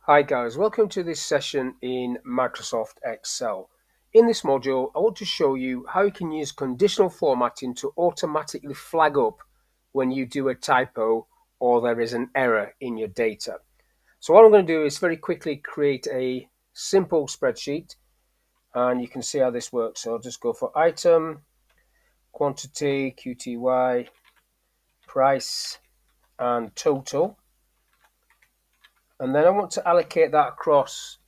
Hi guys, welcome to this session in Microsoft Excel. In this module, I want to show you how you can use conditional formatting to automatically flag up when you do a typo or there is an error in your data. So what I'm going to do is very quickly create a simple spreadsheet and you can see how this works. So I'll just go for item, quantity, QTY, price and total. And then I want to allocate that across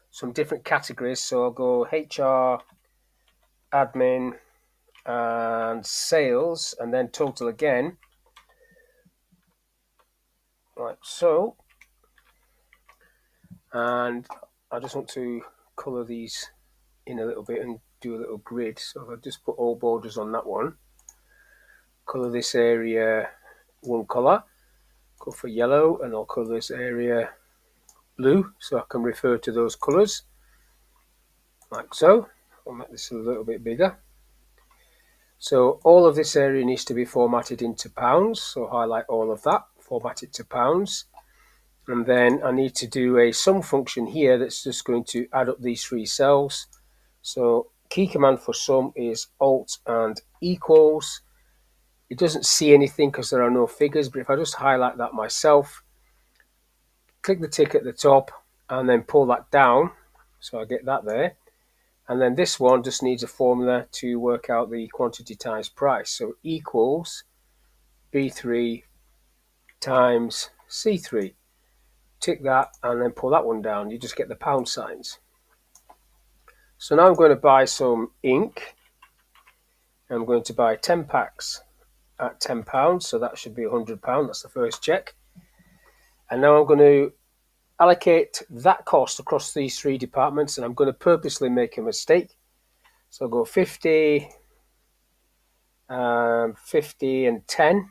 some different categories. So I'll go HR, admin, and sales, and then total again, like so. And I just want to color these in a little bit and do a little grid. So if I just put all borders on that one, color this area one color, go for yellow, and I'll color this area blue so I can refer to those colors, like so. I'll make this a little bit bigger. So all of this area needs to be formatted into pounds. So highlight all of that, format it to pounds. And then I need to do a sum function here that's just going to add up these three cells. So key command for sum is Alt and equals. It doesn't see anything because there are no figures, but if I just highlight that myself, click the tick at the top and then pull that down. So I get that there. And then this one just needs a formula to work out the quantity times price. So equals B3 times C3. Tick that and then pull that one down. You just get the pound signs. So now I'm going to buy some ink. I'm going to buy 10 packs at £10. So that should be £100. That's the first check. And now I'm going to allocate that cost across these three departments, and I'm going to purposely make a mistake. So I'll go 50, 50 and 10.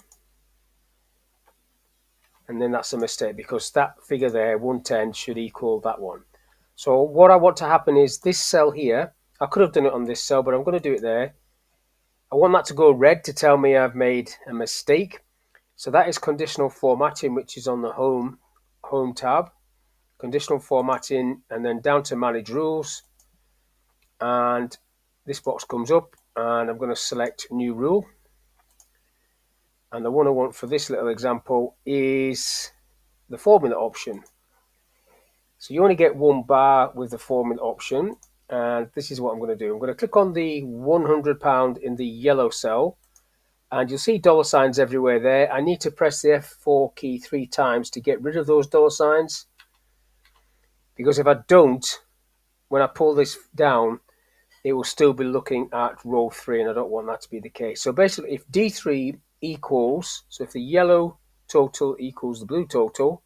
And then that's a mistake because that figure there, 110, should equal that one. So what I want to happen is this cell here, I could have done it on this cell, but I'm going to do it there. I want that to go red to tell me I've made a mistake. So that is conditional formatting, which is on the home tab. Conditional formatting, and then down to manage rules. And this box comes up and I'm going to select new rule. And the one I want for this little example is the formula option. So you only get one bar with the formula option, and this is what I'm going to do. I'm going to click on the £100 in the yellow cell, and you'll see dollar signs everywhere there. I need to press the F4 key 3 times to get rid of those dollar signs, because if I don't, when I pull this down, it will still be looking at row 3, and I don't want that to be the case. So basically, if D3 equals, so if the yellow total equals the blue total,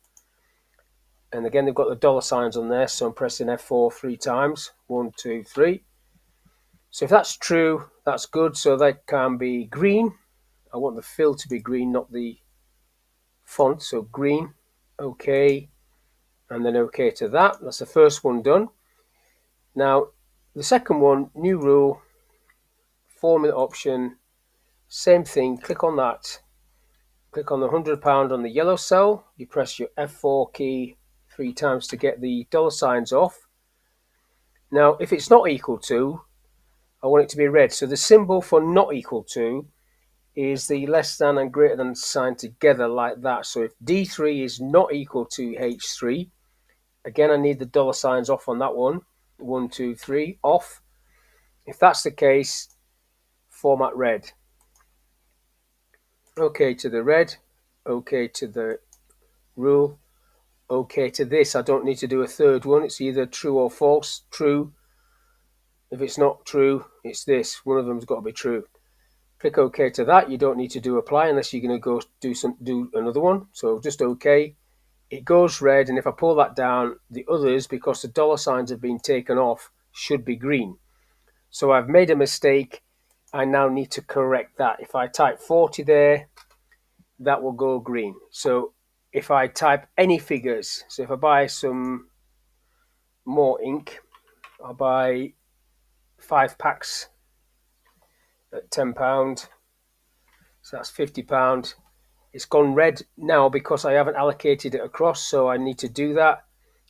and again, they've got the dollar signs on there, so I'm pressing F4 3 times. 1, 2, 3. So if that's true, that's good. So that can be green. I want the fill to be green, not the font. So green, OK, and then OK to that. That's the first one done. Now, the second one, new rule, formula option, same thing. Click on that. Click on the £100 on the yellow cell. You press your F4 key 3 times to get the dollar signs off. Now, if it's not equal to, I want it to be red. So the symbol for not equal to is the less than and greater than sign together like that. So if D3 is not equal to H3, again, I need the dollar signs off on that one. 1, 2, 3, off. If that's the case, format red. OK to the red. OK to the rule. OK to this. I don't need to do a third one. It's either true or false. True. If it's not true, it's this. One of them's got to be true. Click OK to that. You don't need to do apply unless you're going to go do another one. So just OK. It goes red, and if I pull that down, the others, because the dollar signs have been taken off, should be green. So I've made a mistake. I now need to correct that. If I type 40 there, that will go green. So if I type any figures, so if I buy some more ink, I'll buy 5 packs at £10. So that's £50. It's gone red now because I haven't allocated it across, so I need to do that.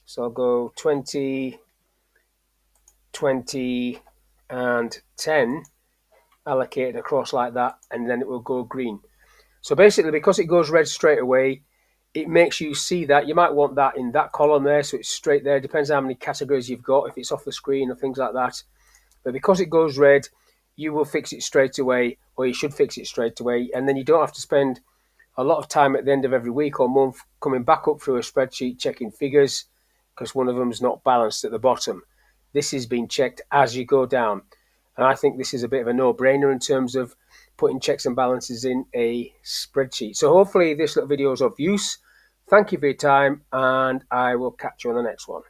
So I'll go 20, 20, and 10 allocated across like that, and then it will go green. So basically, because it goes red straight away, it makes you see that. You might want that in that column there, so it's straight there. Depends how many categories you've got, if it's off the screen or things like that. But because it goes red, you will fix it straight away, or you should fix it straight away, and then you don't have to spend a lot of time at the end of every week or month coming back up through a spreadsheet checking figures because one of them's not balanced at the bottom. This is being checked as you go down. And I think this is a bit of a no-brainer in terms of putting checks and balances in a spreadsheet. So hopefully this little video is of use. Thank you for your time, and I will catch you on the next one.